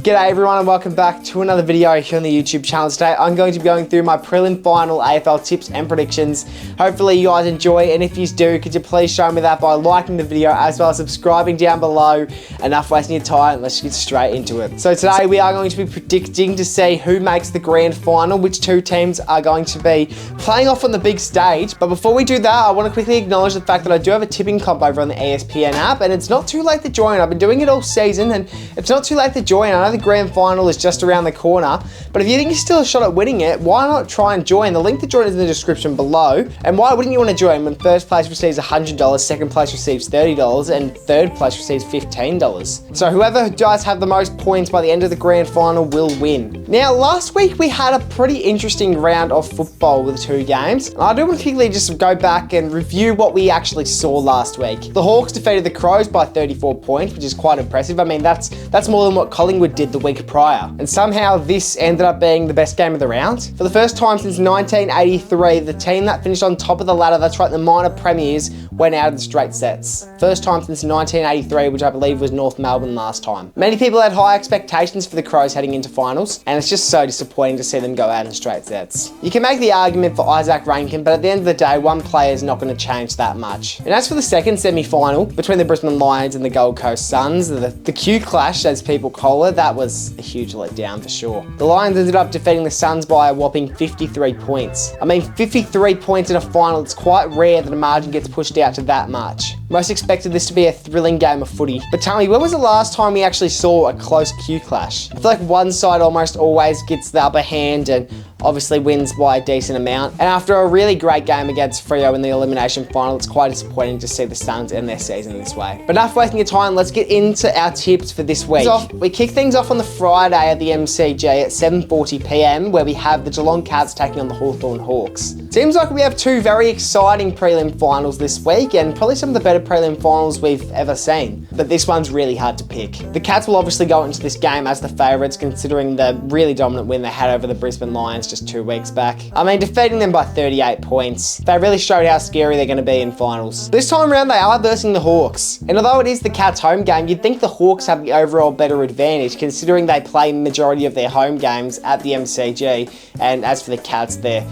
G'day everyone and welcome back to another video here on the YouTube channel. Today I'm going to be going through my prelim final AFL tips and predictions. Hopefully you guys enjoy, and if you do, could you please show me that by liking the video as well as subscribing down below. Enough wasting your time, let's get straight into it. So today we are going to be predicting to see who makes the grand final, which two teams are going to be playing off on the big stage. But before we do that, I want to quickly acknowledge the fact that I do have a tipping comp over on the ESPN app, and it's not too late to join. I've been doing it all season and it's not too late to join. I know the grand final is just around the corner, but if you think you're still a shot at winning it, why not try and join? The link to join is in the description below. And why wouldn't you want to join when first place receives $100, second place receives $30, and third place receives $15? So whoever does have the most points by the end of the grand final will win. Now, last week we had a pretty interesting round of football with two games. And I do want to quickly just go back and review what we actually saw last week. The Hawks defeated the Crows by 34 points, which is quite impressive. I mean, that's more than what Collingwood did the week prior. And somehow this ended up being the best game of the round. For the first time since 1983, the team that finished on top of the ladder, that's right, the minor premiers, went out of the straight sets. First time since 1983, which I believe was North Melbourne last time. Many people had high expectations for the Crows heading into finals, and it's just so disappointing to see them go out in straight sets. You can make the argument for Isaac Rankin, but at the end of the day, one player is not going to change that much. And as for the second semi-final between the Brisbane Lions and the Gold Coast Suns, the Q clash, as people call it, that was a huge letdown for sure. The Lions ended up defeating the Suns by a whopping 53 points. I mean, 53 points in a final, it's quite rare that a margin gets pushed out to that much. Most expected this to be a thrilling game of footy. But tell me, when was the last time we actually saw a close Q clash? I feel like one side almost always gets the upper hand and obviously wins by a decent amount. And after a really great game against Freo in the elimination final, it's quite disappointing to see the Suns end their season this way. But enough wasting your time, let's get into our tips for this week. We kick things off on the Friday at the MCG at 7:40 PM, where we have the Geelong Cats taking on the Hawthorn Hawks. Seems like we have two very exciting prelim finals this week, and probably some of the better prelim finals we've ever seen. But this one's really hard to pick. The Cats will obviously go into this game as the favourites, considering the really dominant win they had over the Brisbane Lions just 2 weeks back. I mean, defeating them by 38 points. They really showed how scary they're going to be in finals. This time around, they are versing the Hawks. And although it is the Cats' home game, you'd think the Hawks have the overall better advantage, considering they play majority of their home games at the MCG. And as for the Cats, they're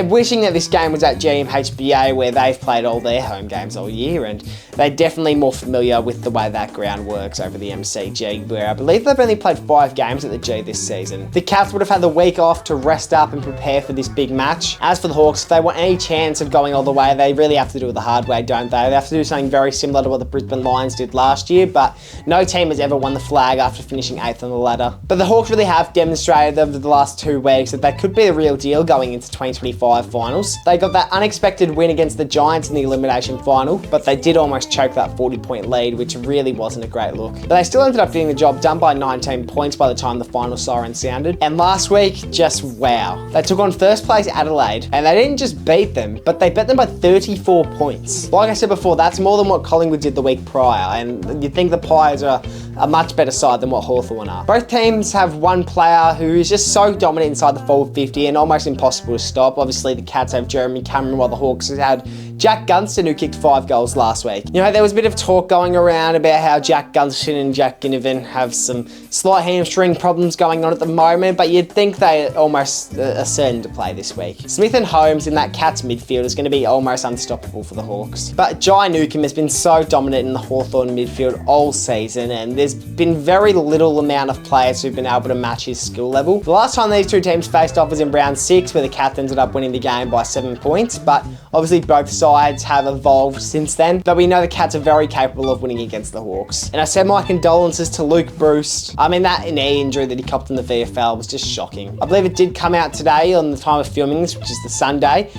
wishing that this game was at GMHBA, where they've played all their home games all year, and they're definitely more familiar with the way that ground works over the MCG, where I believe they've only played 5 games at the G this season. The Cats would have had the week off to rest up and prepare for this big match. As for the Hawks, if they want any chance of going all the way, they really have to do it the hard way, don't they? They have to do something very similar to what the Brisbane Lions did last year, but no team has ever won the flag after finishing 8th on the ladder. But the Hawks really have demonstrated over the last 2 weeks that they could be the real deal going into 2025 finals. They got that unexpected win against the Giants in the elimination final, but they did almost choke that 40-point lead, which really wasn't a great look. But they still ended up getting the job done by 19 points by the time the final siren sounded. And last week, just wow. They took on first place Adelaide, and they didn't just beat them, but they beat them by 34 points. Like I said before, that's more than what Collingwood did the week prior, and you'd think the Pies are a much better side than what Hawthorn are. Both teams have one player who is just so dominant inside the forward 50 and almost impossible to stop. Obviously, the Cats have Jeremy Cameron, while the Hawks had Jack Gunston, who kicked 5 goals last week. You know, there was a bit of talk going around about how Jack Gunston and Jack Ginnivan have some slight hamstring problems going on at the moment, but you'd think they almost are certain to play this week. Smith and Holmes in that Cats midfield is going to be almost unstoppable for the Hawks. But Jai Newcombe has been so dominant in the Hawthorn midfield all season, and there's been very little amount of players who've been able to match his skill level. The last time these two teams faced off was in round 6, where the Cats ended up winning the game by 7 points, but obviously both sides have evolved since then. But we know the Cats are very capable of winning against the Hawks. And I said my condolences to Luke Bruce. I mean, that knee injury that he copped in the VFL was just shocking. I believe it did come out today on the time of filming this, which is the Sunday,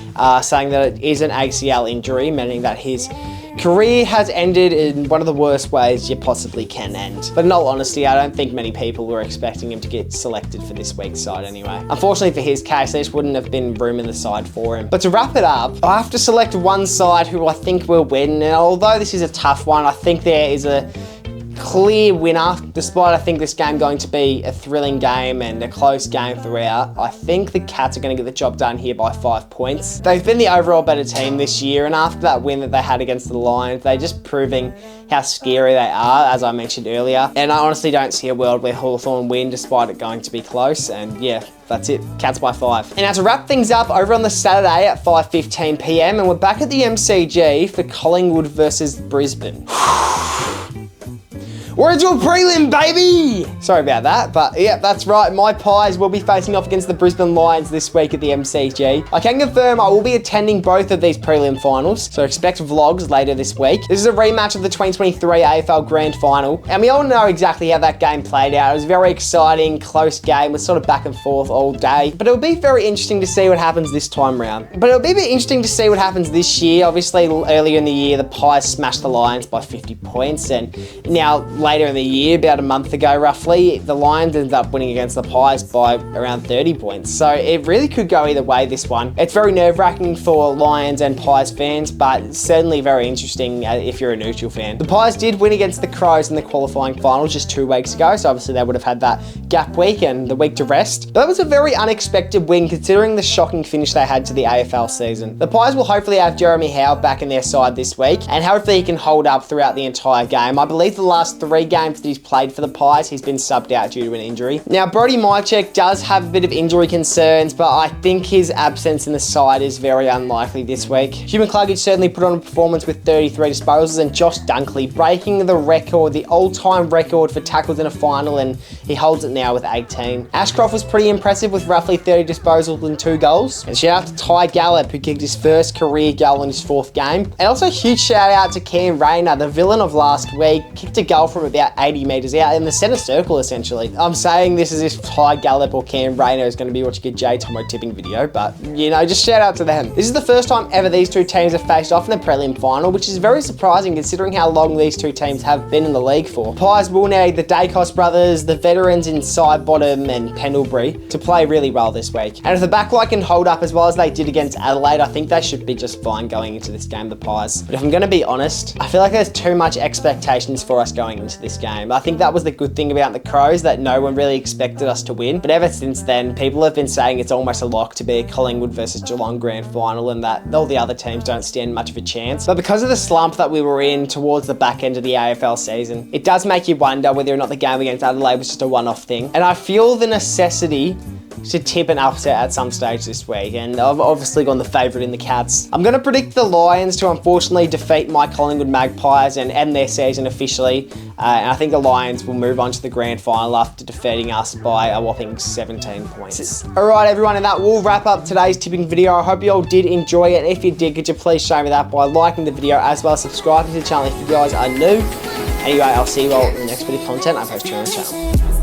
saying that it is an ACL injury, meaning that his career has ended in one of the worst ways you possibly can end. But in all honesty, I don't think many people were expecting him to get selected for this week's side anyway. Unfortunately for his case, there just wouldn't have been room in the side for him. But to wrap it up, I have to select one side who I think will win. And although this is a tough one, I think there is a clear winner, despite I think this game going to be a thrilling game and a close game throughout. I think the Cats are going to get the job done here by 5 points. They've been the overall better team this year, and after that win that they had against the Lions, they're just proving how scary they are, as I mentioned earlier. And I honestly don't see a world where Hawthorn win despite it going to be close, and yeah, that's it. Cats by 5. And now to wrap things up, over on the Saturday at 5:15 PM, and we're back at the MCG for Collingwood versus Brisbane. We're into a prelim, baby! Sorry about that, but yeah, that's right. My Pies will be facing off against the Brisbane Lions this week at the MCG. I can confirm I will be attending both of these prelim finals, so expect vlogs later this week. This is a rematch of the 2023 AFL Grand Final, and we all know exactly how that game played out. It was a very exciting, close game. It was sort of back and forth all day, but it'll be very interesting to see what happens this time round. But it'll be a bit interesting to see what happens this year. Obviously, earlier in the year, the Pies smashed the Lions by 50 points, and now later in the year, about a month ago roughly, the Lions ended up winning against the Pies by around 30 points. So it really could go either way, this one. It's very nerve-wracking for Lions and Pies fans, but certainly very interesting if you're a neutral fan. The Pies did win against the Crows in the qualifying finals just 2 weeks ago, so obviously they would have had that gap week and the week to rest. But that was a very unexpected win considering the shocking finish they had to the AFL season. The Pies will hopefully have Jeremy Howe back in their side this week, and hopefully he can hold up throughout the entire game. I believe the last 3 games that he's played for the Pies, he's been subbed out due to an injury. Now, Brody Mychek does have a bit of injury concerns, but I think his absence in the side is very unlikely this week. Hugh McCluggage certainly put on a performance with 33 disposals, and Josh Dunkley breaking the record, the all-time record for tackles in a final, and he holds it now with 18. Ashcroft was pretty impressive with roughly 30 disposals and 2 goals. And shout out to Ty Gallop, who kicked his first career goal in his 4th game. And also a huge shout out to Cam Rayner, the villain of last week, kicked a goal from about 80 metres out in the centre circle, essentially. I'm saying this as if Ty Gallop or Cam Rayner is going to be watching a J Tomo tipping video, but, you know, just shout out to them. This is the first time ever these 2 teams have faced off in a prelim final, which is very surprising considering how long these 2 teams have been in the league for. Pies will need the Dacos brothers, the veterans in Sidebottom and Pendlebury to play really well this week. And if the backline can hold up as well as they did against Adelaide, I think they should be just fine going into this game, the Pies. But if I'm going to be honest, I feel like there's too much expectations for us going into this game. I think that was the good thing about the Crows, that no one really expected us to win. But ever since then, people have been saying it's almost a lock to be a Collingwood versus Geelong grand final, and that all the other teams don't stand much of a chance. But because of the slump that we were in towards the back end of the AFL season, it does make you wonder whether or not the game against Adelaide was just a one-off thing. And I feel the necessity to tip an upset at some stage this week, and I've obviously gone the favourite in the Cats. I'm going to predict the Lions to unfortunately defeat my Collingwood Magpies and end their season officially, and I think the Lions will move on to the grand final after defeating us by a whopping 17 points. Alright everyone, and that will wrap up today's tipping video. I hope you all did enjoy it. If you did, could you please show me that by liking the video as well as subscribing to the channel if you guys are new. Anyway, I'll see you all in the next bit of content I post here on the channel.